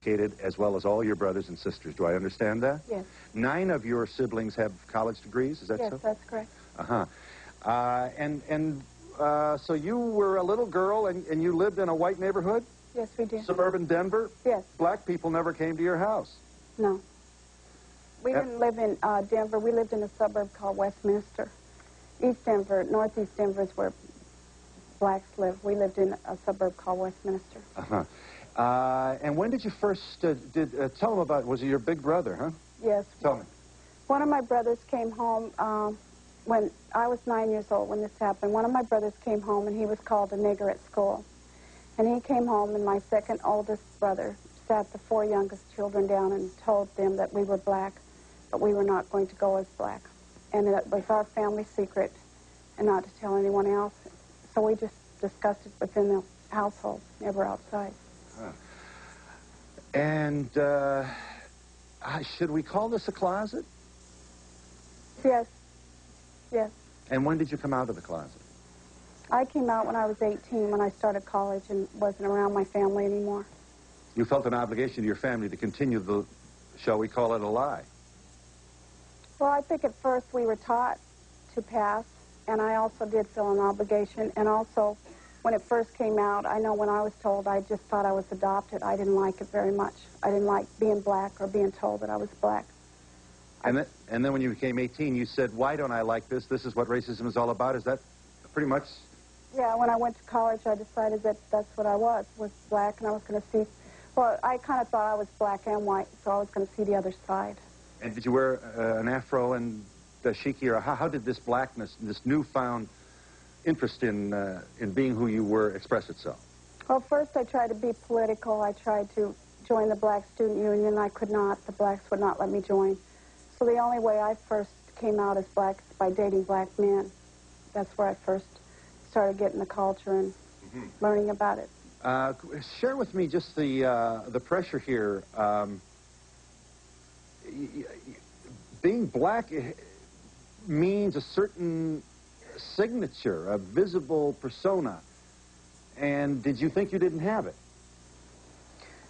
as well as all your brothers and sisters. Do I understand that? Yes. 9 of your siblings have college degrees, is that so? Yes, that's correct. Uh-huh. So you were a little girl and you lived in a white neighborhood? Yes, we did. Suburban Denver? Yes. Black people never came to your house? No. We didn't live in Denver. We lived in a suburb called Westminster. East Denver, northeast Denver is where blacks live. We lived in a suburb called Westminster. Uh-huh. And when did you first, tell them about, was it your big brother, huh? Yes. Tell me. One of my brothers came home when I was 9 years old when this happened. One of my brothers came home and he was called a nigger at school. And he came home and my second oldest brother sat the 4 youngest children down and told them that we were black, but we were not going to go as black. And it was our family secret and not to tell anyone else. So we just discussed it within the household, never outside. Huh. And should we call this a closet? Yes. Yes. And when did you come out of the closet? I came out when I was 18, when I started college and wasn't around my family anymore. You felt an obligation to your family to continue the, shall we call it a lie? Well, I think at first we were taught to pass, and I also did feel an obligation. And also, when it first came out, I know when I was told, I just thought I was adopted. I didn't like it very much. I didn't like being black or being told that I was black. And then when you became 18, you said, why don't I like this? This is what racism is all about. Is that pretty much? Yeah, when I went to college, I decided that that's what I was black, and I was going to see, well, I kind of thought I was black and white, so I was going to see the other side. And did you wear an afro and dashiki, or how did this blackness, this newfound interest in being who you were express itself? Well, first I tried to be political. I tried to join the Black Student Union. I could not. The blacks would not let me join. So the only way I first came out as black is by dating black men. That's where I first started getting the culture and learning about it. Share with me just the pressure here. Being black means a certain signature, a visible persona. And did you think you didn't have it?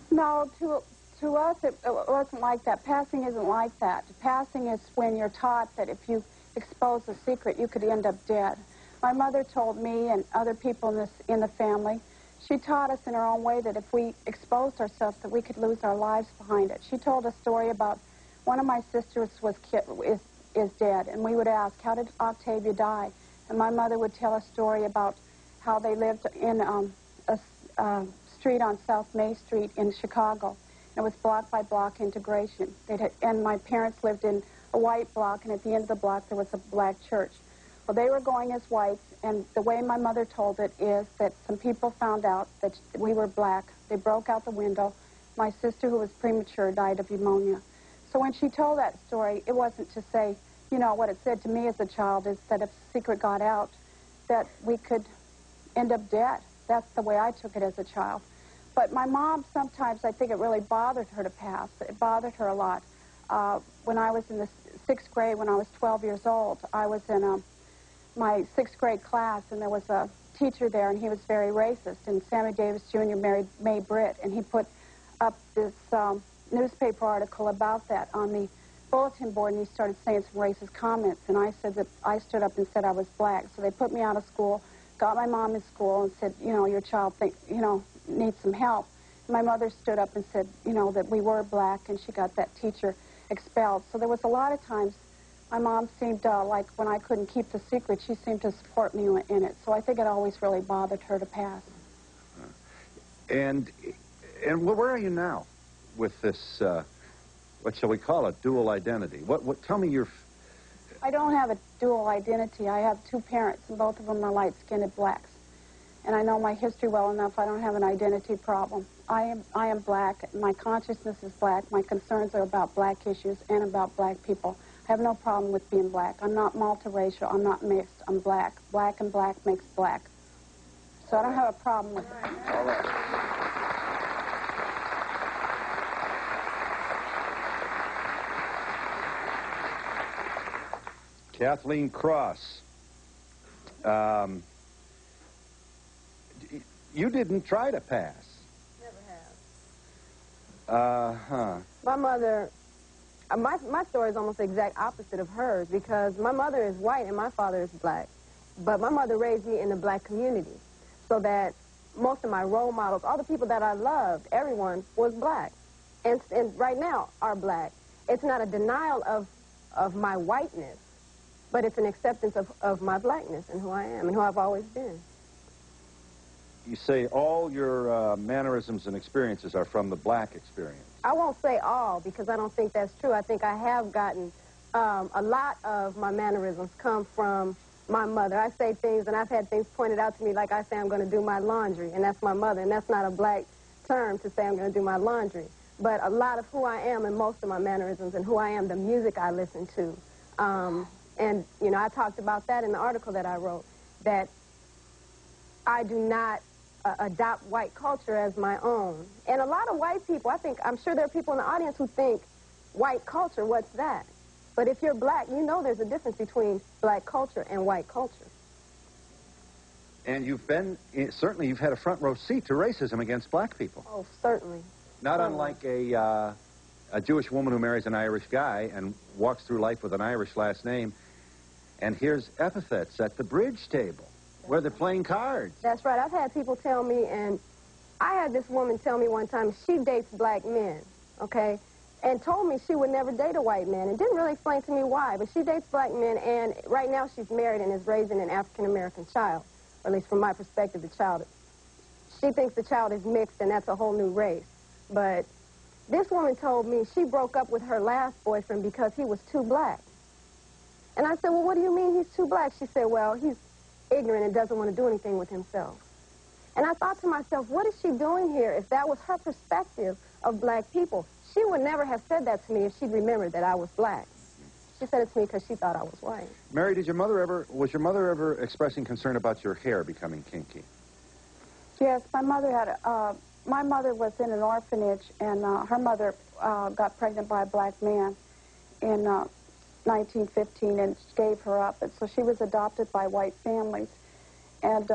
No, to us it wasn't like that. Passing isn't like that. Passing is when you're taught that if you expose a secret, you could end up dead. My mother told me and other people in the family, she taught us in her own way that if we exposed ourselves, that we could lose our lives behind it. She told a story about one of my sisters is dead, and we would ask, how did Octavia die? And my mother would tell a story about how they lived in a street on South May Street in Chicago. It was block by block integration. And my parents lived in a white block, and at the end of the block there was a black church. Well, they were going as whites, and the way my mother told it is that some people found out that we were black. They broke out the window. My sister, who was premature, died of pneumonia. So when she told that story, it wasn't to say, you know, what it said to me as a child is that if the secret got out, that we could end up dead. That's the way I took it as a child. But my mom, sometimes I think it really bothered her to pass. It bothered her a lot. When I was in the 6th grade, when I was 12 years old, I was in my 6th grade class, and there was a teacher there, and he was very racist. And Sammy Davis Jr. married Mae Britt, and he put up this newspaper article about that on the bulletin board, and he started saying some racist comments. And I said that I stood up and said I was black. So they put me out of school, got my mom in school, and said, you know, your child needs some help. And my mother stood up and said, you know, that we were black, and she got that teacher expelled. So there was a lot of times my mom seemed like when I couldn't keep the secret, she seemed to support me in it. So I think it always really bothered her to pass. And where are you now with this, what shall we call it, dual identity? Tell me your... I don't have a dual identity. I have 2 parents, and both of them are light-skinned blacks. And I know my history well enough. I don't have an identity problem. I am black. My consciousness is black. My concerns are about black issues and about black people. I have no problem with being black. I'm not multiracial. I'm not mixed. I'm black. Black and black makes black. So I don't have a problem with it. All right. Kathleen Cross, you didn't try to pass. Never My mother, my story is almost the exact opposite of hers because my mother is white and my father is black. But my mother raised me in the black community so that most of my role models, all the people that I loved, everyone was black. And right now are black. It's not a denial of my whiteness, but it's an acceptance of my blackness and who I am and who I've always been. You say all your mannerisms and experiences are from the black experience. I won't say all because I don't think that's true. I think I have gotten a lot of my mannerisms come from my mother. I say things and I've had things pointed out to me like I say I'm going to do my laundry, and that's my mother, and that's not a black term to say I'm going to do my laundry. But a lot of who I am and most of my mannerisms and who I am, the music I listen to. And, you know, I talked about that in the article that I wrote, that I do not adopt white culture as my own. And a lot of white people, I'm sure there are people in the audience who think, white culture, what's that? But if you're black, you know there's a difference between black culture and white culture. And you've been, certainly you've had a front row seat to racism against black people. Oh, certainly. Not unlike a Jewish woman who marries an Irish guy and walks through life with an Irish last name and hears epithets at the bridge table where they're playing cards. That's right. I've had people tell me, and I had this woman tell me one time she dates black men, okay, and told me she would never date a white man, and didn't really explain to me why, but she dates black men, and right now she's married and is raising an African-American child, or at least from my perspective, the child. She thinks the child is mixed, and that's a whole new race. But this woman told me she broke up with her last boyfriend because he was too black. And I said, well, what do you mean he's too black? She said, well, he's ignorant and doesn't want to do anything with himself. And I thought to myself, what is she doing here if that was her perspective of black people? She would never have said that to me if she'd remembered that I was black. She said it to me because she thought I was white. Mary, was your mother ever expressing concern about your hair becoming kinky? Yes, my mother was in an orphanage, and her mother got pregnant by a black man in 1915 and gave her up. And so she was adopted by white families. And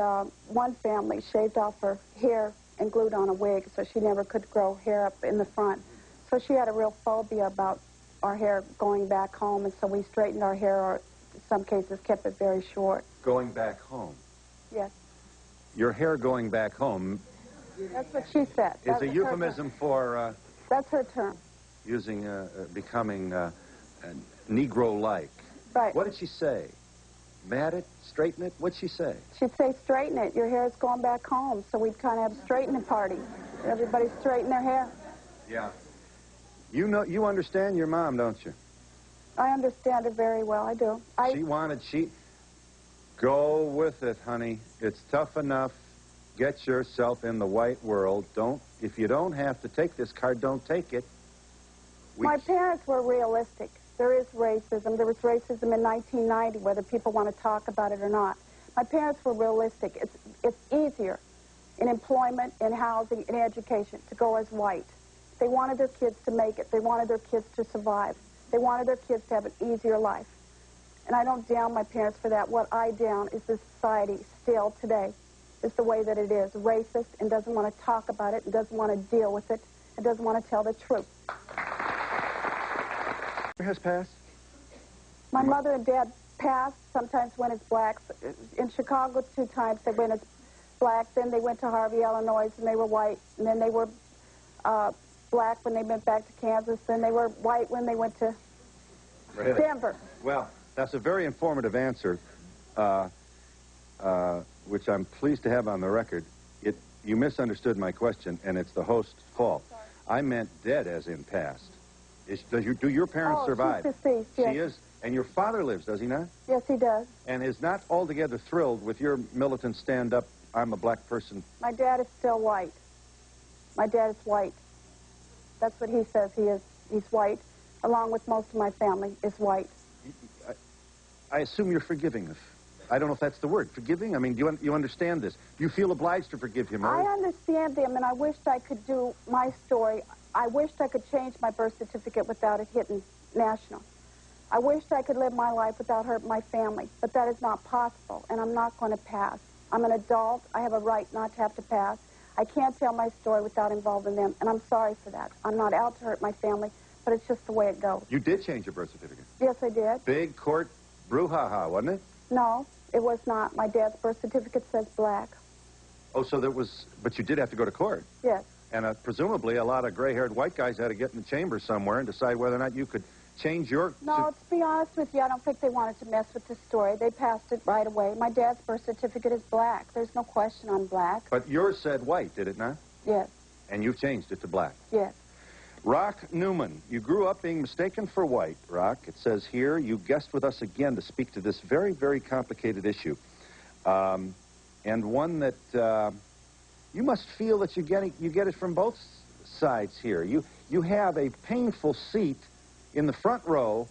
one family shaved off her hair and glued on a wig, so she never could grow hair up in the front. So she had a real phobia about our hair going back home, and so we straightened our hair, or in some cases kept it very short. Going back home? Yes. Your hair going back home... That's what she said. Is a euphemism for... that's her term. Using, becoming Negro-like. Right. What did she say? Mat it? Straighten it? What'd she say? She'd say, straighten it. Your hair's going back home. So we'd kind of have a straightening party. Everybody straighten their hair. Yeah. You understand your mom, don't you? I understand her very well. I do. Go with it, honey. It's tough enough. Get yourself in the white world. If you don't have to take this card, don't take it. My parents were realistic. There is racism. There was racism in 1990, whether people want to talk about it or not. My parents were realistic. It's easier in employment, in housing, in education to go as white. They wanted their kids to make it. They wanted their kids to survive. They wanted their kids to have an easier life. And I don't down my parents for that. What I down is this society still today is the way that it is, racist, and doesn't want to talk about it, and doesn't want to deal with it, and doesn't want to tell the truth. Has passed? My mother and dad passed, sometimes when it's blacks. In Chicago, 2 times they went as black. Then they went to Harvey, Illinois, and they were white. And then they were black when they went back to Kansas. Then they were white when they went to Denver. Well, that's a very informative answer, which I'm pleased to have on the record. You misunderstood my question, and it's the host's fault. I meant dead as in past. Do your parents survive? She's deceased, yes. She is. And your father lives, does he not? Yes, he does. And is not altogether thrilled with your militant stand-up, I'm a black person. My dad is still white. My dad is white. That's what he says he is. He's white, along with most of my family, is white. I assume you're forgiving of. I don't know if that's the word. Forgiving? I mean, do you understand this? Do you feel obliged to forgive him? I understand him, and I wished I could do my story. I wished I could change my birth certificate without it hitting national. I wished I could live my life without hurting my family, but that is not possible, and I'm not going to pass. I'm an adult. I have a right not to have to pass. I can't tell my story without involving them, and I'm sorry for that. I'm not out to hurt my family, but it's just the way it goes. You did change your birth certificate. Yes, I did. Big court brouhaha, wasn't it? No, it was not. My dad's birth certificate says black. Oh, so there was, but you did have to go to court. Yes. And presumably a lot of gray-haired white guys had to get in the chamber somewhere and decide whether or not you could change your... No, to be honest with you, I don't think they wanted to mess with this story. They passed it right away. My dad's birth certificate is black. There's no question on black. But yours said white, did it not? Yes. And you've changed it to black. Yes. Rock Newman, you grew up being mistaken for white, Rock. It says here you guessed with us again to speak to this very, very complicated issue. And one that you must feel that you get it from both sides here. You have a painful seat in the front row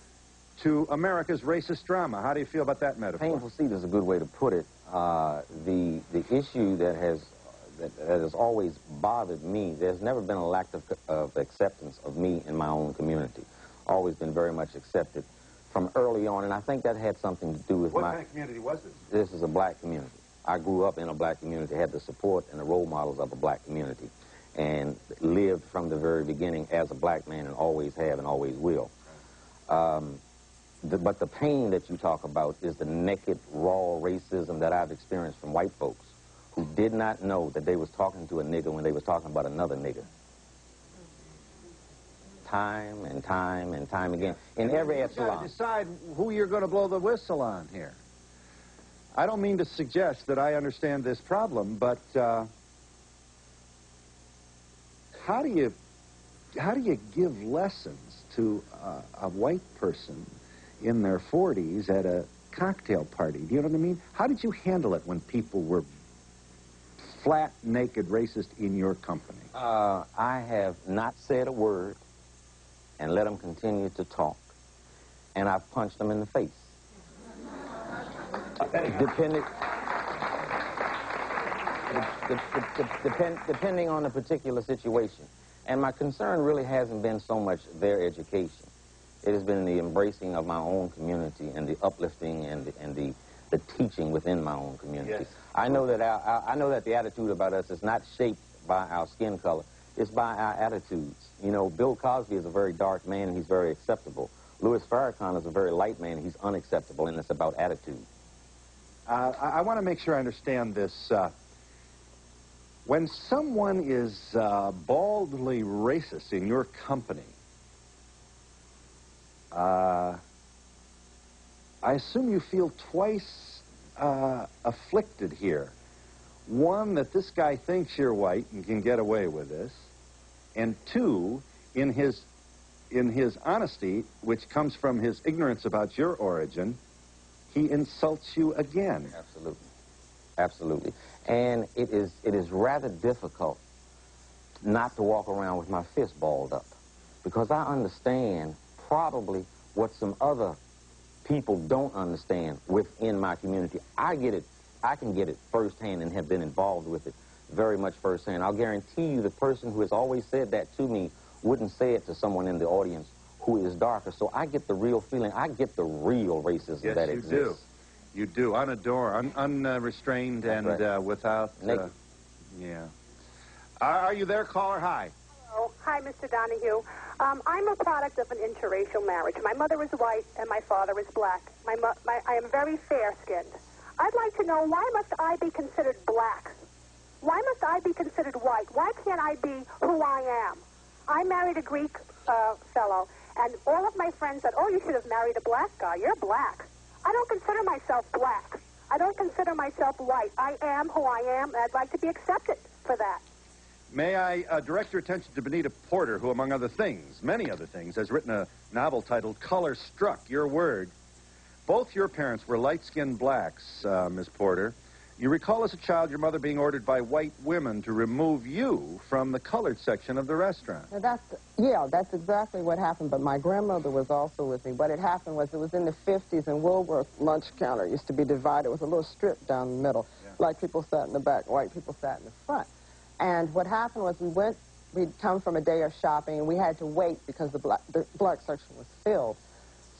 to America's racist drama. How do you feel about that metaphor? Painful seat is a good way to put it. The issue that has always bothered me, there's never been a lack of acceptance of me in my own community. Always been very much accepted from early on, and I think that had something to do with What kind of community was this? This is a black community. I grew up in a black community, had the support and the role models of a black community, and lived from the very beginning as a black man and always have and always will. But the pain that you talk about is the naked, raw racism that I've experienced from white folks who did not know that they was talking to a nigger when they was talking about another nigger. Time and time and time again. In every echelon. You've got to decide who you're going to blow the whistle on here. I don't mean to suggest that I understand this problem, but how do you give lessons to a white person in their 40s at a cocktail party? Do you know what I mean? How did you handle it when people were flat, naked, racist in your company? I have not said a word and let them continue to talk, and I've punched them in the face. Depending on the particular situation. And my concern really hasn't been so much their education. It has been the embracing of my own community and the uplifting and the teaching within my own community. Yes. I know that the attitude about us is not shaped by our skin color. It's by our attitudes. You know, Bill Cosby is a very dark man and he's very acceptable. Louis Farrakhan is a very light man and he's unacceptable, and it's about attitude. I want to make sure I understand this. When someone is baldly racist in your company, I assume you feel twice afflicted here. One, that this guy thinks you're white and can get away with this, and two, in his honesty, which comes from his ignorance about your origin, he insults you again. Absolutely. Absolutely. And it is rather difficult not to walk around with my fist balled up, because I understand probably what some other people don't understand within my community. I can get it firsthand and have been involved with it very much firsthand. I'll guarantee you the person who has always said that to me wouldn't say it to someone in the audience who is darker. So I get the real feeling. I get the real racism that exists. Yes, you do. You do, unrestrained and right. Without... yeah. Are you there, caller? Hi. Hello. Hi, Mr. Donahue. I'm a product of an interracial marriage. My mother is white and my father is black. I am very fair-skinned. I'd like to know, why must I be considered black? Why must I be considered white? Why can't I be who I am? I married a Greek fellow, and all of my friends said, oh, you should have married a black guy. You're black. I don't consider myself black. I don't consider myself white. I am who I am, and I'd like to be accepted for that. May I direct your attention to Benita Porter, who, among other things, many other things, has written a novel titled Colorstruck, your word. Both your parents were light-skinned blacks, Miss Porter. You recall as a child your mother being ordered by white women to remove you from the colored section of the restaurant. That's exactly what happened, but my grandmother was also with me. What had happened was, it was in the 50s, and Woolworth lunch counter used to be divided. It was a little strip down the middle. Yeah. Black people sat in the back, white people sat in the front. And what happened was, we'd come from a day of shopping, and we had to wait because the black section was filled.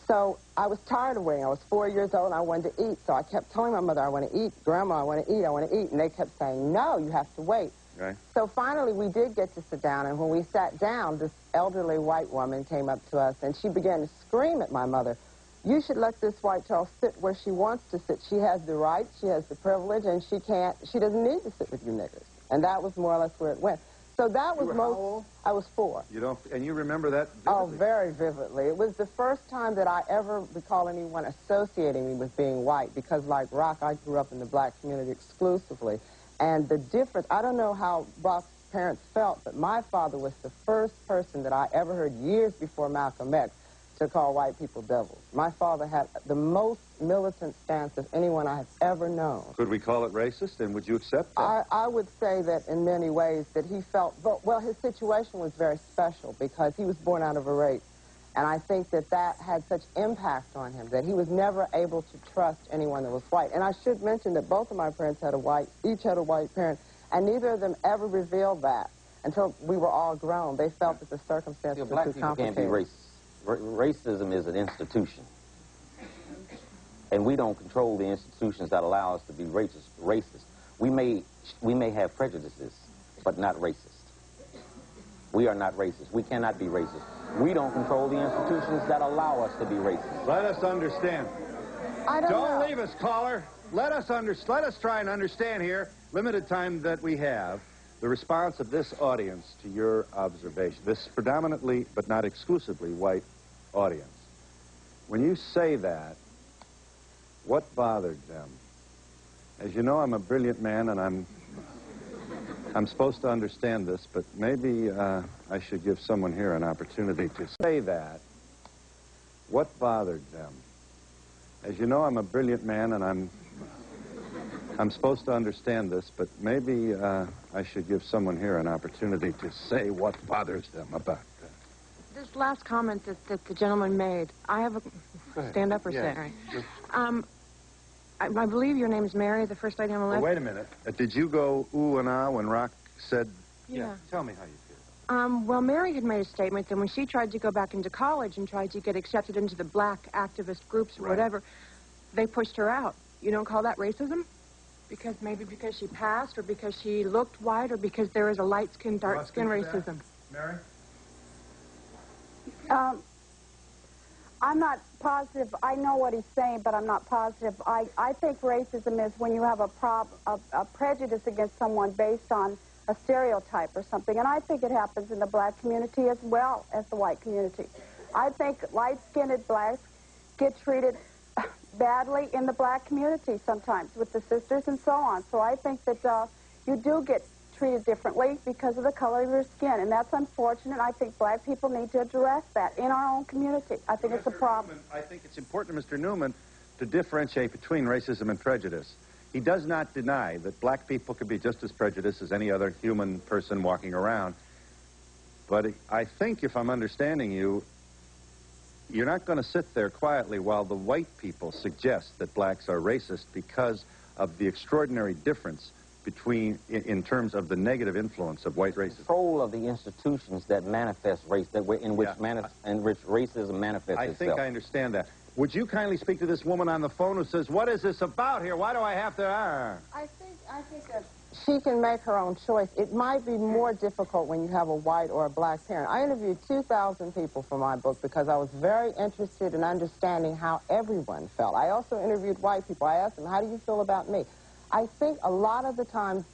So I was tired of waiting. I was 4 years old, and I wanted to eat. So I kept telling my mother, I want to eat. Grandma, I want to eat, I want to eat. And they kept saying, no, you have to wait. Right. So finally, we did get to sit down, and when we sat down, this elderly white woman came up to us, and she began to scream at my mother, "You should let this white child sit where she wants to sit. She has the right, she has the privilege, and she doesn't need to sit with you niggers." And that was more or less where it went. So that was You were how old? I was 4. And you remember that vividly? Oh, very vividly. It was the first time that I ever recall anyone associating me with being white, because like Rock, I grew up in the black community exclusively. And the difference, I don't know how Rock's parents felt, but my father was the first person that I ever heard years before Malcolm X to call white people devils. My father had the most militant stance of anyone I have ever known. Could we call it racist, and would you accept that? I would say that in many ways that he felt, well, his situation was very special because he was born out of a rape. And I think that that had such impact on him that he was never able to trust anyone that was white. And I should mention that both of my parents each had a white parent, and neither of them ever revealed that until we were all grown. They felt that the circumstances were too complicated. Black people can't be racist. Racism is an institution. And we don't control the institutions that allow us to be racist. We may have prejudices, but not racist. We are not racist. We cannot be racist. We don't control the institutions that allow us to be racist. Let us understand. Don't know. Leave us, caller. Let us try and understand here, limited time that we have, the response of this audience to your observation, this predominantly, but not exclusively, white audience. When you say that, what bothered them? As you know, I'm a brilliant man, and I'm supposed to understand this, but maybe I should give someone here an opportunity to say that. What bothered them? As you know, I'm a brilliant man, and I'm supposed to understand this, but maybe I should give someone here an opportunity to say what bothers them about that. This last comment that the gentleman made, I have a stand-up or say. I believe your name is Mary, the first lady on the left. Well, wait a minute. Did you go ooh and ah when Rock said... Yeah. Tell me how you feel. Well, Mary had made a statement that when she tried to go back into college and tried to get accepted into the black activist groups or whatever, they pushed her out. You don't call that racism? Maybe because she passed, or because she looked white, or because there is a light-skin, dark-skin racism. Mary? I'm not positive. I know what he's saying, but I'm not positive. I think racism is when you have a prejudice against someone based on a stereotype or something. And I think it happens in the black community as well as the white community. I think light-skinned blacks get treated badly in the black community sometimes with the sisters and so on. So I think that you do get treated differently because of the color of your skin, and that's unfortunate. I think black people need to address that in our own community. I think it's a problem. I think it's important, Mr. Newman, to differentiate between racism and prejudice. He does not deny that black people could be just as prejudiced as any other human person walking around. But I think, if I'm understanding you, you're not going to sit there quietly while the white people suggest that blacks are racist because of the extraordinary difference between, in terms of the negative influence of white racism. Control of the institutions that manifest race, in which racism manifests itself. I think I understand that. Would you kindly speak to this woman on the phone who says, "What is this about here? Why do I have to..." I think that she can make her own choice. It might be more difficult when you have a white or a black parent. I interviewed 2,000 people for my book because I was very interested in understanding how everyone felt. I also interviewed white people. I asked them, "How do you feel about me?" I think a lot of the times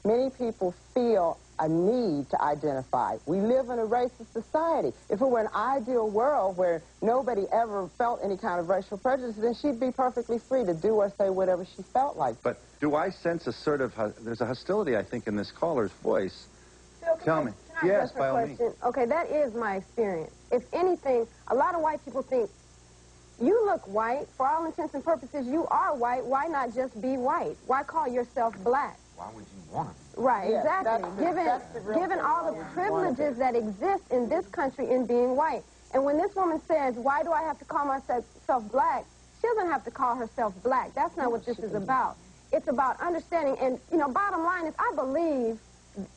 many people feel a need to identify. We live in a racist society. If it were an ideal world where nobody ever felt any kind of racial prejudice, then she'd be perfectly free to do or say whatever she felt like. But do I sense a sort of, there's a hostility, I think, in this caller's voice. Phil, Tell me. Yes, by all means. Okay, that is my experience. If anything, a lot of white people think, you look white. For all intents and purposes, you are white. Why not just be white? Why call yourself black? Why would you want to be? Right, Yeah, exactly. given Given all the privileges that exist in this country in being white. And when this woman says, why do I have to call myself black, she doesn't have to call herself black. That's not what this is about. It's about understanding. And, you know, bottom line is I believe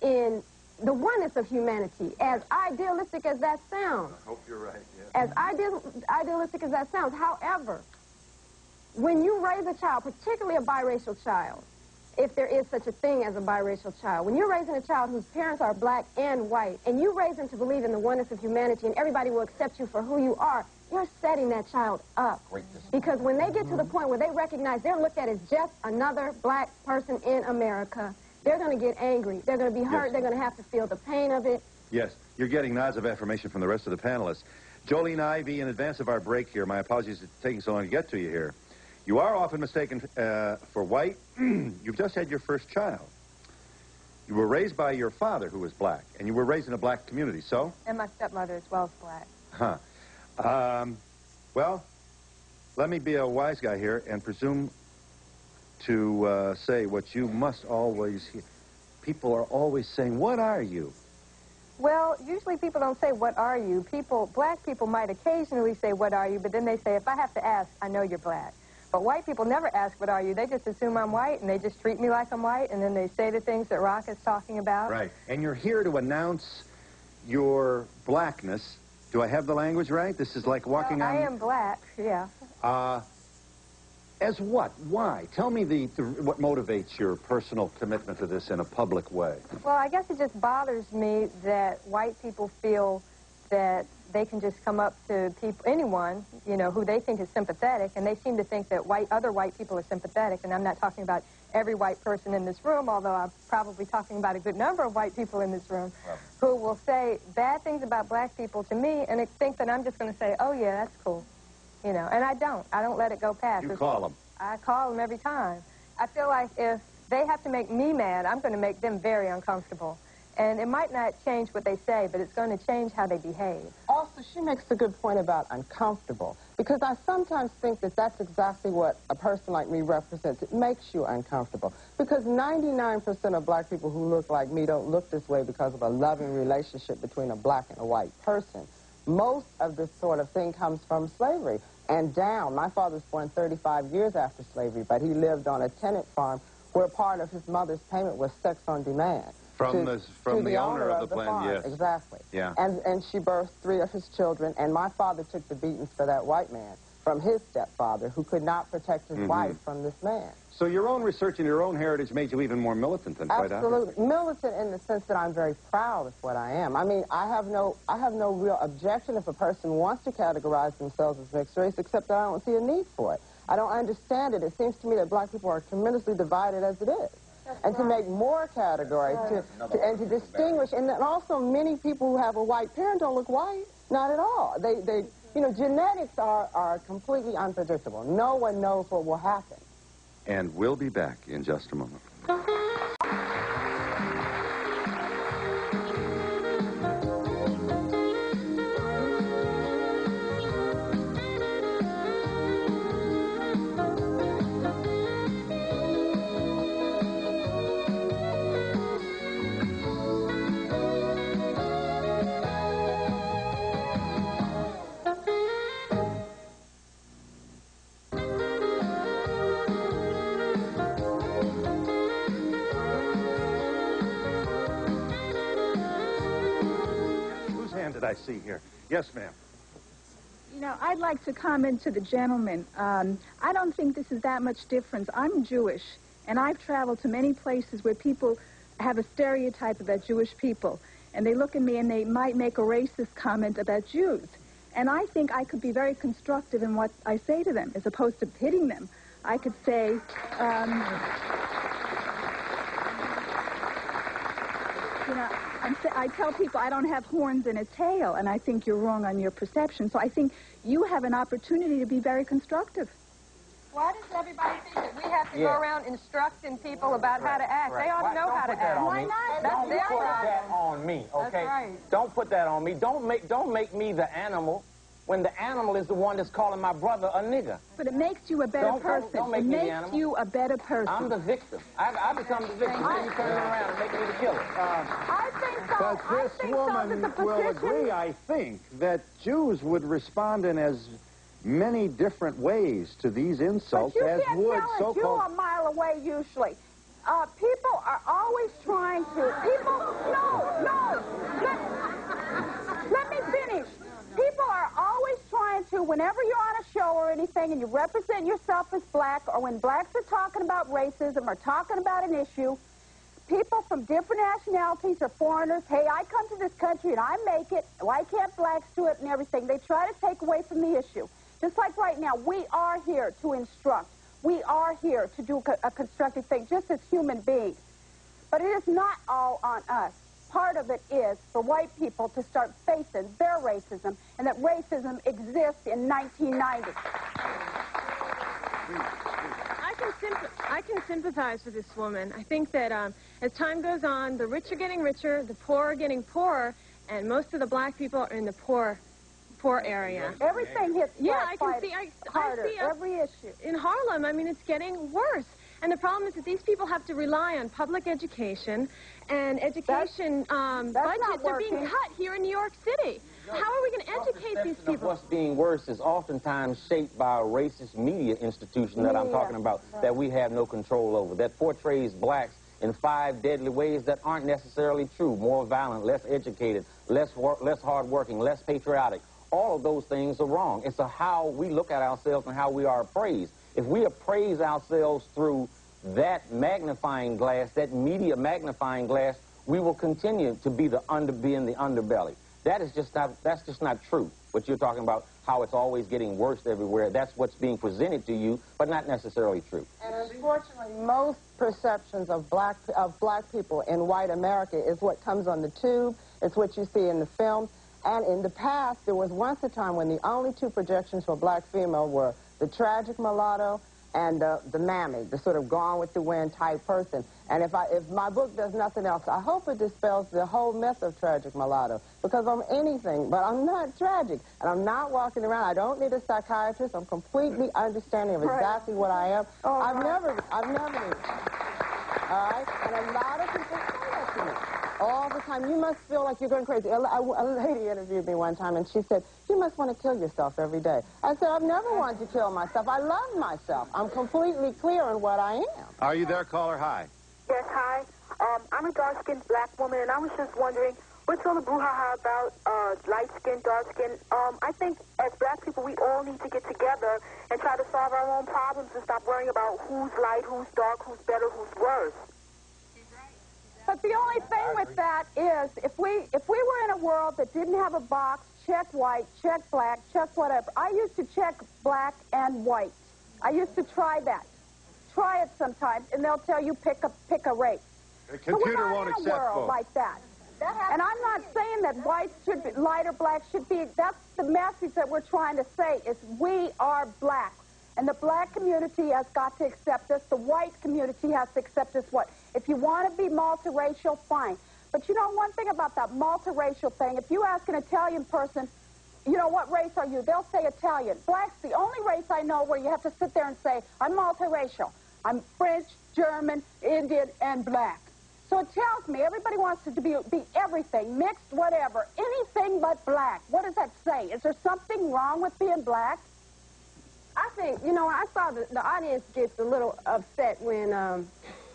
in the oneness of humanity, as idealistic as that sounds. I hope you're right, yeah. As idealistic as that sounds. However, when you raise a child, particularly a biracial child, if there is such a thing as a biracial child. When you're raising a child whose parents are black and white, and you raise them to believe in the oneness of humanity and everybody will accept you for who you are, you're setting that child up. Because when they get to the point where they recognize they're looked at as just another black person in America, they're going to get angry. They're going to be hurt. Yes. They're going to have to feel the pain of it. Yes, you're getting nods of affirmation from the rest of the panelists. Jolene Ivy, in advance of our break here, my apologies for taking so long to get to you here. You are often mistaken for white. You've just had your first child. You were raised by your father, who was black, and you were raised in a black community, so? And my stepmother as well is black. Huh. Well, let me be a wise guy here and presume to say what you must always hear. People are always saying, what are you? Well, usually people don't say, what are you? Black people might occasionally say, what are you? But then they say, if I have to ask, I know you're black. But white people never ask, what are you? They just assume I'm white, and they just treat me like I'm white, and then they say the things that Rock is talking about. Right. And you're here to announce your blackness. Do I have the language right? This is like walking on... I am black, yeah. As what? Why? Tell me what motivates your personal commitment to this in a public way. Well, I guess it just bothers me that white people feel that they can just come up to anyone, you know, who they think is sympathetic, and they seem to think that other white people are sympathetic, and I'm not talking about every white person in this room, although I'm probably talking about a good number of white people in this room, who will say bad things about black people to me, and think that I'm just going to say, oh, yeah, that's cool, you know, and I don't. I don't let it go past. You call them. I call them every time. I feel like if they have to make me mad, I'm going to make them very uncomfortable. And it might not change what they say, but it's going to change how they behave. Also, she makes a good point about uncomfortable, because I sometimes think that that's exactly what a person like me represents. It makes you uncomfortable, because 99% of black people who look like me don't look this way because of a loving relationship between a black and a white person. Most of this sort of thing comes from slavery and down. My father was born 35 years after slavery, but he lived on a tenant farm where part of his mother's payment was sex on demand. From the owner of the farm, yes. Exactly. Yeah. And she birthed 3 of his children, and my father took the beatings for that white man from his stepfather, who could not protect his wife from this man. So your own research and your own heritage made you even more militant than quite obvious. Absolutely. Militant in the sense that I'm very proud of what I am. I mean, I have no real objection if a person wants to categorize themselves as mixed race, except that I don't see a need for it. I don't understand it. It seems to me that black people are tremendously divided as it is. And to make more categories, and to distinguish, and then also many people who have a white parent don't look white, not at all. They you know, genetics are completely unpredictable. No one knows what will happen. And we'll be back in just a moment. I see here. Yes, ma'am. You know, I'd like to comment to the gentleman. I don't think this is that much difference. I'm Jewish, and I've traveled to many places where people have a stereotype about Jewish people, and they look at me and they might make a racist comment about Jews. And I think I could be very constructive in what I say to them, as opposed to hitting them. I could say, you know, I tell people I don't have horns and a tail, and I think you're wrong on your perception. So I think you have an opportunity to be very constructive. Why does everybody think that we have to go around instructing people about how to act? They ought to know how to act. Why not? Don't put that on me, okay? That's right. Don't put that on me. Don't make me the animal when the animal is the one that's calling my brother a nigger. But it makes you a better person. Don't make me the animal. It makes you a better person. I'm the victim. I become the victim. Then you turn me around and make me the killer. I think so. But this woman will agree, I think, that Jews would respond in as many different ways to these insults as would so-called... You a mile away usually. People are always trying to... Let me finish. People are always trying to, whenever you're on a show or anything and you represent yourself as black, or when blacks are talking about racism or talking about an issue, people from different nationalities or foreigners, hey, I come to this country and I make it, why can't blacks do it and everything? They try to take away from the issue. Just like right now, we are here to instruct. We are here to do a constructive thing, just as human beings. But it is not all on us. Part of it is for white people to start facing their racism, and that racism exists in 1990. I can sympathize with this woman. I think that as time goes on, the rich are getting richer, the poor are getting poorer, and most of the black people are in the poor area. Everything hits harder. Every issue. In Harlem, I mean, it's getting worse. And the problem is that these people have to rely on public education, and education budgets are being cut here in New York City. How are we going to educate these people? What's being worse is oftentimes shaped by a racist media institution that I'm talking about, that we have no control over, that portrays blacks in 5 deadly ways that aren't necessarily true: more violent, less educated, less hardworking, less patriotic. All of those things are wrong. It's how we look at ourselves and how we are appraised. If we appraise ourselves through that magnifying glass, that media magnifying glass, we will continue to be in the underbelly. That's just not true. What you're talking about, how it's always getting worse everywhere, that's what's being presented to you, but not necessarily true. And unfortunately, most perceptions of black people in white America is what comes on the tube. It's what you see in the film. And in the past, there was once a time when the only 2 projections for black female were the tragic mulatto and the mammy, the sort of gone with the wind type person. And if my book does nothing else, I hope it dispels the whole myth of tragic mulatto, because I'm anything, but I'm not tragic. And I'm not walking around. I don't need a psychiatrist. I'm completely understanding of exactly what I am. I've never needed. All right? And a lot of people say that to me all the time. You must feel like you're going crazy. A lady interviewed me one time, and she said, you must want to kill yourself every day. I said, I've never wanted to kill myself. I love myself. I'm completely clear on what I am. Are you there, caller? Hi. Yes, hi. I'm a dark-skinned black woman, and I was just wondering, what's all the brouhaha about light skin, dark skin? I think as black people, we all need to get together and try to solve our own problems and stop worrying about who's light, who's dark, who's better, who's worse. But the only thing with that is, if we were in a world that didn't have a box, check white, check black, check whatever. I used to check black and white. I used to try that. Try it sometimes, and they'll tell you pick a race. The computer won't accept in a world both. like that. And I'm not saying that white should be, light or black should be. That's the message that we're trying to say, is we are black. And the black community has got to accept us. The white community has to accept us. What? If you want to be multiracial, fine. But you know one thing about that multiracial thing, if you ask an Italian person, you know, what race are you? They'll say Italian. Black's the only race I know where you have to sit there and say, I'm multiracial. I'm French, German, Indian, and black. So it tells me everybody wants to be everything, mixed, whatever, anything but black. What does that say? Is there something wrong with being black? I think, you know, I saw the audience gets a little upset when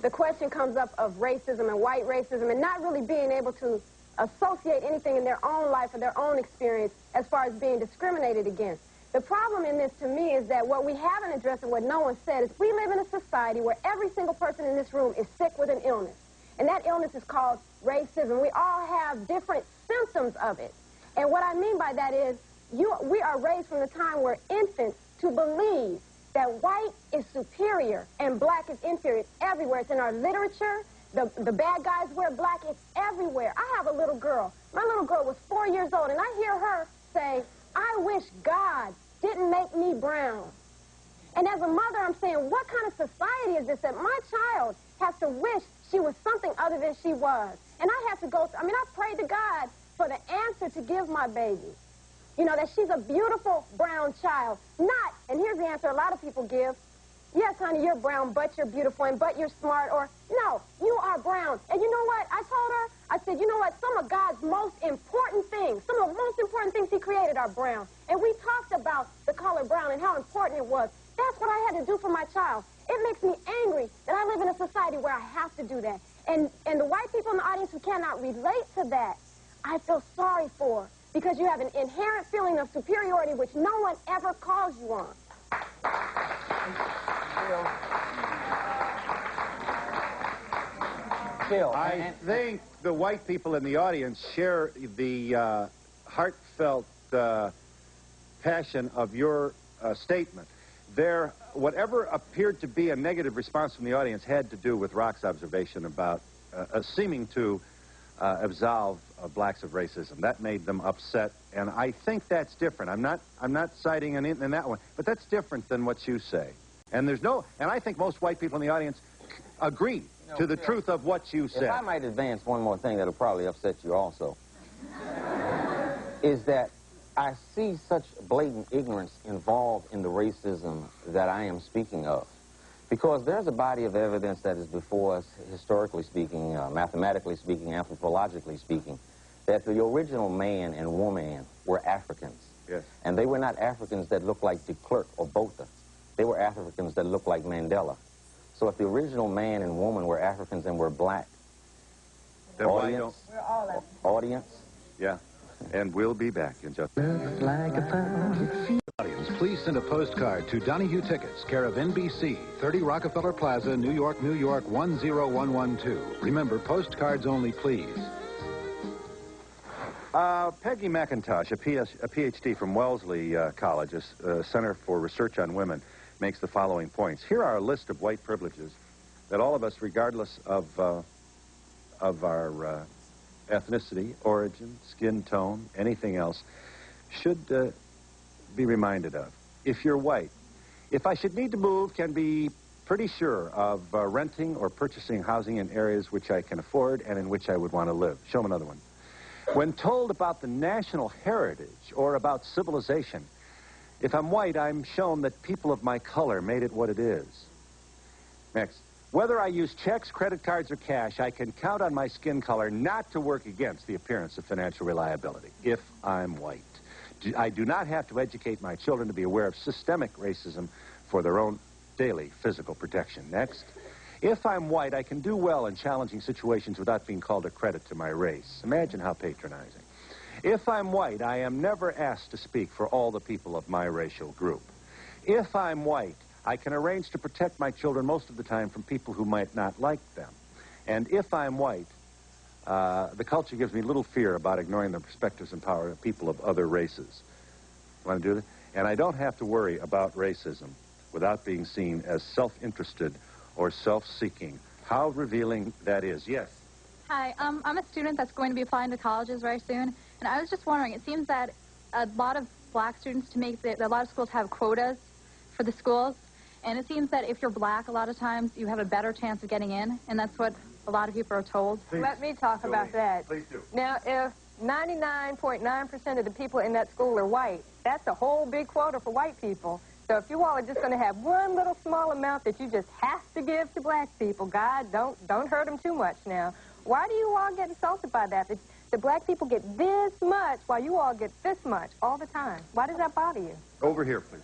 the question comes up of racism and white racism and not really being able to associate anything in their own life or their own experience as far as being discriminated against. The problem in this, to me, is that what we haven't addressed and what no one said is we live in a society where every single person in this room is sick with an illness. And that illness is called racism. We all have different symptoms of it. And what I mean by that is we are raised from the time we're infants to believe that white is superior and black is inferior. It's everywhere. It's in our literature. The bad guys wear black. It's everywhere. I have a little girl. My little girl was 4 years old, and I hear her say, I wish God didn't make me brown. And as a mother, I'm saying, what kind of society is this that my child has to wish she was something other than she was? And I have to go, I prayed to God for the answer to give my baby. You know, that she's a beautiful brown child. Not, and here's the answer a lot of people give, yes, honey, you're brown, but you're beautiful, and but you're smart, or no, you are brown. And you know what? I told her, I said, you know what? Some of God's most important things, some of the most important things he created are brown. And we talked about the color brown and how important it was. That's what I had to do for my child. It makes me angry that I live in a society where I have to do that. And the white people in the audience who cannot relate to that, I feel sorry for. because you have an inherent feeling of superiority which no one ever calls you on. Bill, I think the white people in the audience share the heartfelt passion of your statement. Whatever appeared to be a negative response from the audience had to do with Rock's observation about seeming to absolve blacks of racism. That made them upset, and I think that's different. I'm not citing in that one, but that's different than what you say. And I think most white people in the audience agree to the truth of what you said. If I might advance one more thing that'll probably upset you also, is that I see such blatant ignorance involved in the racism that I am speaking of. Because there's a body of evidence that is before us, historically speaking, mathematically speaking, anthropologically speaking, that the original man and woman were Africans. Yes. And they were not Africans that looked like de Klerk or Botha. They were Africans that looked like Mandela. So if the original man and woman were Africans and were black, Then audience, We're all African. audience, yeah, and we'll be back in just a minute. Audience, please send a postcard to Donahue Tickets, care of NBC, 30 Rockefeller Plaza, New York, New York, 10112. Remember, postcards only, please. Peggy McIntosh, a PhD from Wellesley College, Center for Research on Women, makes the following points. Here are a list of white privileges that all of us, regardless of our ethnicity, origin, skin tone, anything else, should be reminded of. If you're white, if I should need to move, can be pretty sure of renting or purchasing housing in areas which I can afford and in which I would want to live. Show them another one. When told about the national heritage or about civilization, if I'm white, I'm shown that people of my color made it what it is. Next. Whether I use checks, credit cards, or cash, I can count on my skin color not to work against the appearance of financial reliability, if I'm white. I do not have to educate my children to be aware of systemic racism for their own daily physical protection. Next. If I'm white, I can do well in challenging situations without being called a credit to my race. Imagine how patronizing. If I'm white, I am never asked to speak for all the people of my racial group. If I'm white, I can arrange to protect my children most of the time from people who might not like them. And if I'm white, the culture gives me little fear about ignoring the perspectives and power of people of other races. Want to do that? And I don't have to worry about racism without being seen as self-interested or self-seeking. How revealing that is. Yes? Hi, I'm a student that's going to be applying to colleges very soon, and I was just wondering, it seems that a lot of black students a lot of schools have quotas for the schools, and it seems that if you're black, a lot of times you have a better chance of getting in, and that's what a lot of people are told. Please. Let me talk about that. Please do. Now, if 99.9% of the people in that school are white, that's a whole big quota for white people. So if you all are just going to have one little small amount that you just have to give to black people, God, don't hurt them too much now. Why do you all get insulted by that? The black people get this much while you all get this much all the time. Why does that bother you? Over here, please.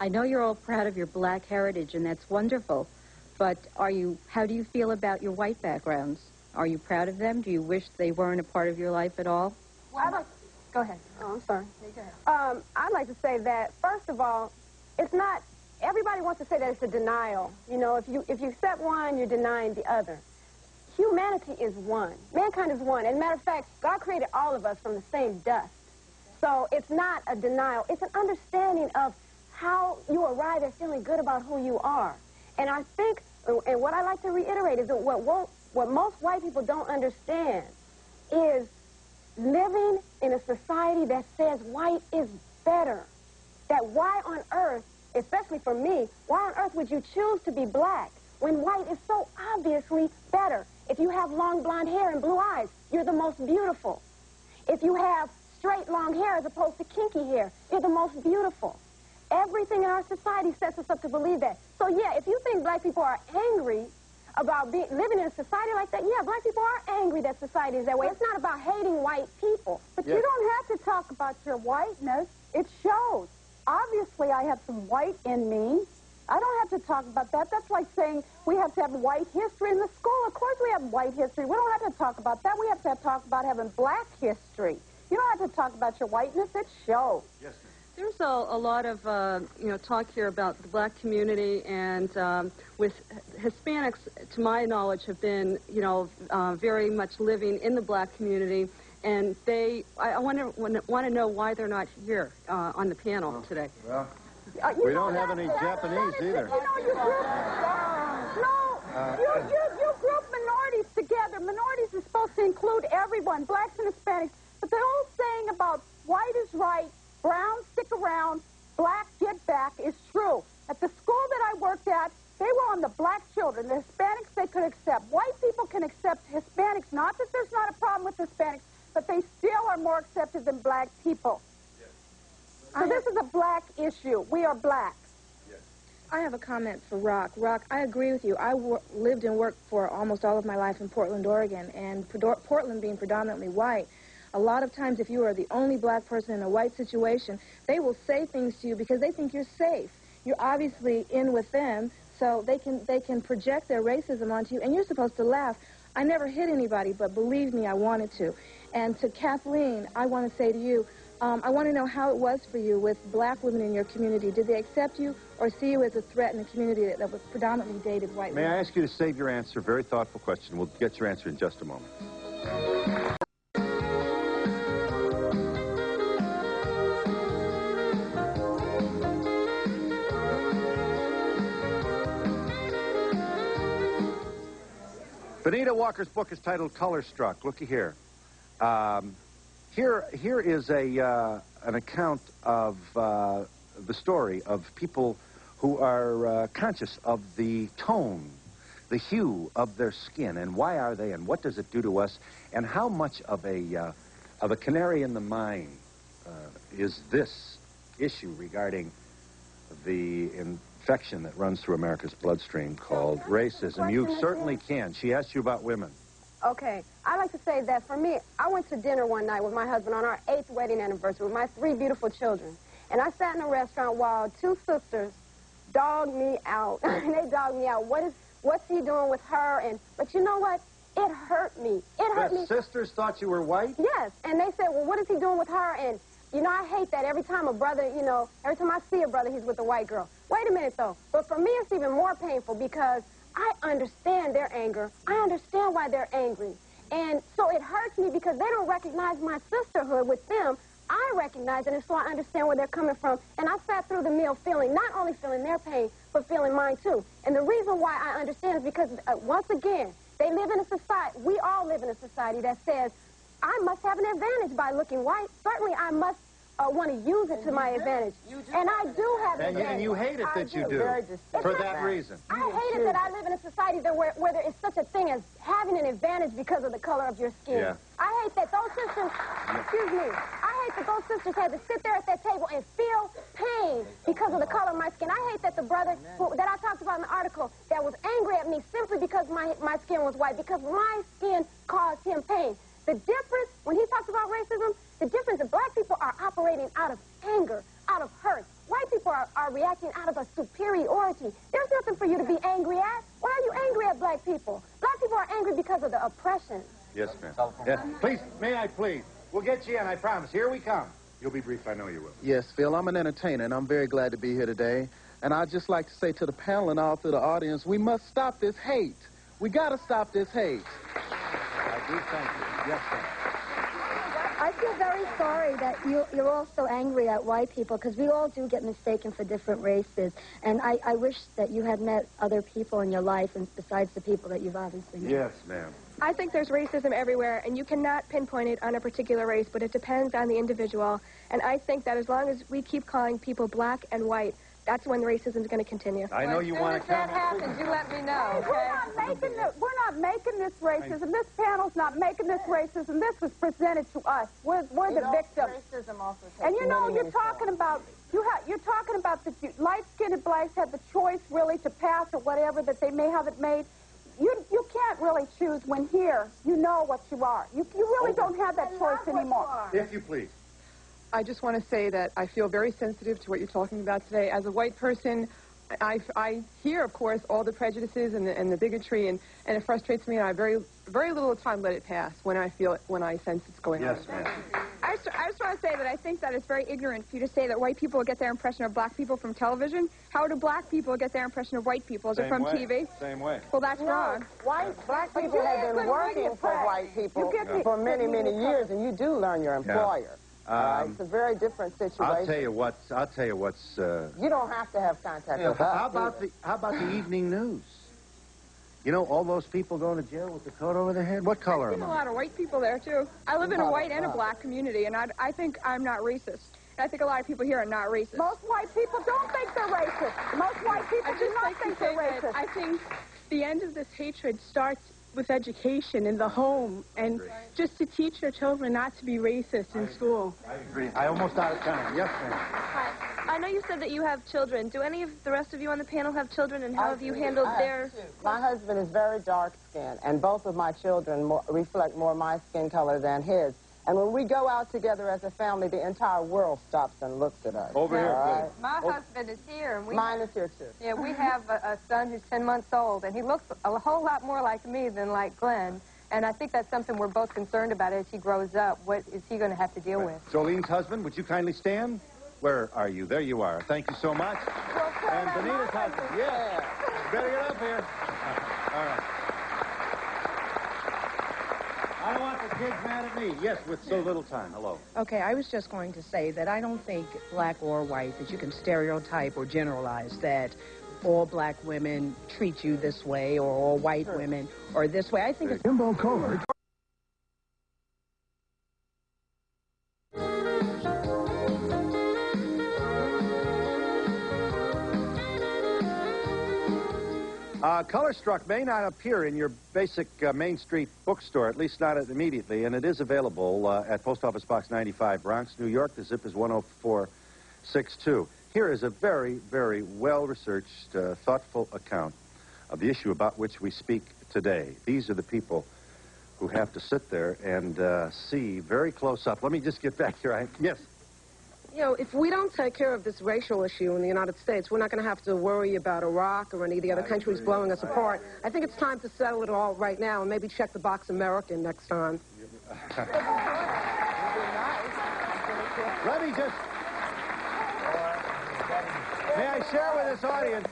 I know you're all proud of your black heritage, and that's wonderful. But how do you feel about your white backgrounds? Are you proud of them? Do you wish they weren't a part of your life at all? Well, go ahead. Oh, I'm sorry. Go ahead. I'd like to say that, first of all, it's not, everybody wants to say that it's a denial. You know, if you accept one, you're denying the other. Humanity is one. Mankind is one. As a matter of fact, God created all of us from the same dust. So it's not a denial. It's an understanding of how you arrive at feeling good about who you are. And I think, and what I like to reiterate is that what most white people don't understand is living in a society that says white is better. That why on earth, especially for me, why on earth would you choose to be black when white is so obviously better? If you have long blonde hair and blue eyes, you're the most beautiful. If you have straight long hair as opposed to kinky hair, you're the most beautiful. Everything in our society sets us up to believe that. So yeah, if you think black people are angry about living in a society like that, yeah, black people are angry that society is that way. It's not about hating white people. But you don't have to talk about your whiteness. It shows. Obviously, I have some white in me. I don't have to talk about that. That's like saying we have to have white history in the school. Of course we have white history. We don't have to talk about that. We have to talk about having black history. You don't have to talk about your whiteness. It shows. Yes, ma'am. There's a lot of, talk here about the black community, and with Hispanics, to my knowledge, have been, very much living in the black community, and I want to know why they're not here on the panel today. Well, we don't have any Japanese either. You group minorities together. Minorities is supposed to include everyone, blacks and Hispanics. But the old saying about white is right, brown stick around, black get back is true. At the school that I worked at, they were on the black children. The Hispanics they could accept. White people can accept Hispanics. Not that there's not a problem with Hispanics, but they still are more accepted than black people. Yes. So this is a black issue. We are blacks. Yes. I have a comment for Rock. Rock, I agree with you. I lived and worked for almost all of my life in Portland, Oregon, and Portland being predominantly white, a lot of times if you are the only black person in a white situation, they will say things to you because they think you're safe. You're obviously in with them, so they can project their racism onto you, and you're supposed to laugh. I never hit anybody, but believe me, I wanted to. And to Kathleen, I want to say to you, I want to know how it was for you with black women in your community. Did they accept you or see you as a threat in a community that was predominantly dated white women? May I ask you to save your answer? Very thoughtful question. We'll get your answer in just a moment. Benita Walker's book is titled Colorstruck. Looky here. Here is an account of the story of people who are conscious of the tone, the hue of their skin, and why are they, and what does it do to us, and how much of a canary in the mine is this issue regarding the infection that runs through America's bloodstream called racism. You certainly can. She asked you about women. Okay. I like to say that for me, I went to dinner one night with my husband on our 8th wedding anniversary with my 3 beautiful children. And I sat in a restaurant while 2 sisters dogged me out. They dogged me out. What's he doing with her? But you know what? It hurt me. It hurt me. The sisters thought you were white? Yes. And they said, well, what is he doing with her? And I hate that every time a brother, every time I see a brother, he's with a white girl. Wait a minute, though. But for me, it's even more painful because I understand their anger. I understand why they're angry. And so it hurts me because they don't recognize my sisterhood with them. I recognize it, and so I understand where they're coming from. And I sat through the meal not only feeling their pain, but feeling mine, too. And the reason why I understand is because, once again, they live in a society, we all live in a society that says, I must have an advantage by looking white. Certainly, I must want to use it to my advantage. And I do have an advantage. And you hate it that you do, for that reason. I hate it that I live in a society where there is such a thing as having an advantage because of the color of your skin. Yeah. I hate that those sisters, excuse me, I hate that those sisters had to sit there at that table and feel pain because of the color of my skin. I hate that the brother that I talked about in the article that was angry at me simply because my skin was white, because my skin caused him pain. The difference, when he talks about racism, the difference is black people are operating out of anger, out of hurt. White people are reacting out of a superiority. There's nothing for you to be angry at. Why are you angry at black people? Black people are angry because of the oppression. Yes, ma'am. Yes. Please, may I please? We'll get you in, I promise. Here we come. You'll be brief, I know you will. Yes, Phil, I'm an entertainer, and I'm very glad to be here today. And I'd just like to say to the panel and all through the audience, we must stop this hate. We got to stop this hate. I do thank you. Yes, ma'am. I feel very sorry that you're all so angry at white people, because we all do get mistaken for different races. And I wish that you had met other people in your life and besides the people that you've obviously met. Yes, ma'am. I think there's racism everywhere, and you cannot pinpoint it on a particular race, but it depends on the individual. And I think that as long as we keep calling people black and white, that's when racism is going to continue. I know you want to comment. If that happens, you let me know. Okay? We're not making this racism. This panel's not making this racism. This was presented to us. We're the victims. Racism also takes And many you're talking about the light-skinned blacks have the choice really to pass or whatever that they may have it made. You can't really choose when here you know what you are. You really don't have that choice anymore. If you please. I just want to say that I feel very sensitive to what you're talking about today. As a white person, I hear, of course, all the prejudices and the bigotry, and it frustrates me, and I very little time let it pass when I sense it's going on. Yes, ma'am. Our just want to say that I think that it's very ignorant for you to say that white people get their impression of black people from television. How do black people get their impression of white people? Is it from TV? Same way. Well, that's wrong. Black people have been working for white people for many, many years, and you do learn your employer. It's a very different situation. I'll tell you what's. You don't have to have contact with us. How about the evening news? You know, all those people going to jail with the coat over their head? What color I've am seen I? a lot of white people there, too. I live in a white and a black community, and I think I'm not racist. And I think a lot of people here are not racist. Most white people don't think they're racist. Most white people do not think they're racist. I think the end of this hatred starts with education in the home, and just to teach your children not to be racist in school. I agree. I almost out of time. Yes, ma'am. Hi. I know you said that you have children. Do any of the rest of you on the panel have children, and how have you handled their... My husband is very dark-skinned, and both of my children reflect more my skin color than his. And when we go out together as a family, the entire world stops and looks at us. Over here. Right? My husband is here. And Mine is here, too. Yeah, we have a son who's 10 months old, and he looks a whole lot more like me than like Glenn. And I think that's something we're both concerned about as he grows up. What is he going to have to deal with? Jolene's husband, would you kindly stand? Where are you? There you are. Thank you so much. And Benita's husband. Yeah. Better get up here. All right. I don't want the kids mad at me. Yes, with so little time. Hello. Okay, I was just going to say that I don't think black or white, that you can stereotype or generalize that all black women treat you this way or all white women are this way. I think it's... Jimbo Kohler. Colorstruck may not appear in your basic Main Street bookstore, at least not immediately, and it is available at Post Office Box 95, Bronx, New York. The zip is 10462. Here is a very, very well-researched, thoughtful account of the issue about which we speak today. These are the people who have to sit there and see very close up. Let me just get back here. Yes? You know, if we don't take care of this racial issue in the United States, we're not going to have to worry about Iraq or any of the other countries blowing us apart. I think it's time to settle it all right now and maybe check the box American next time. Let me just... May I share with this audience?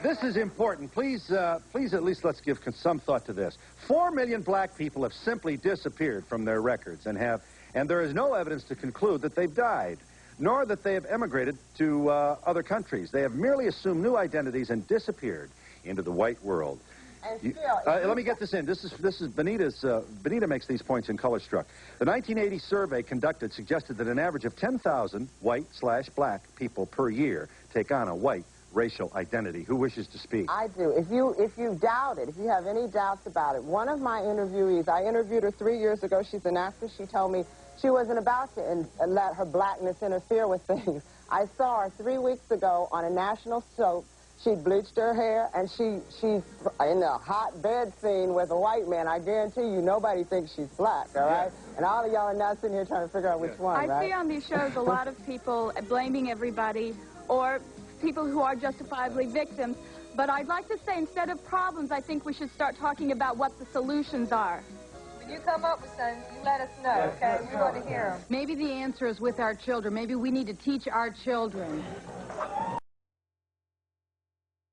This is important. Please at least let's give some thought to this. 4 million black people have simply disappeared from their records and there is no evidence to conclude that they've died, nor that they have emigrated to other countries. They have merely assumed new identities and disappeared into the white world. Let me get this in. This is Benita's. Benita makes these points in Colorstruck. The 1980 survey conducted suggested that an average of 10,000 white/black people per year take on a white racial identity. Who wishes to speak? I do. If you doubt it, if you have any doubts about it, one of my interviewees, I interviewed her 3 years ago. She's an actress. She told me she wasn't about to let her blackness interfere with things. I saw her 3 weeks ago on a national soap. She'd bleached her hair, and she's in a hot bed scene with a white man. I guarantee you nobody thinks she's black, all right? And all of y'all are now sitting here trying to figure out which one, right? I see on these shows a lot of people blaming everybody or people who are justifiably victims. But I'd like to say instead of problems, I think we should start talking about what the solutions are. When you come up with something, you let us know, okay? We want to hear them. Maybe the answer is with our children. Maybe we need to teach our children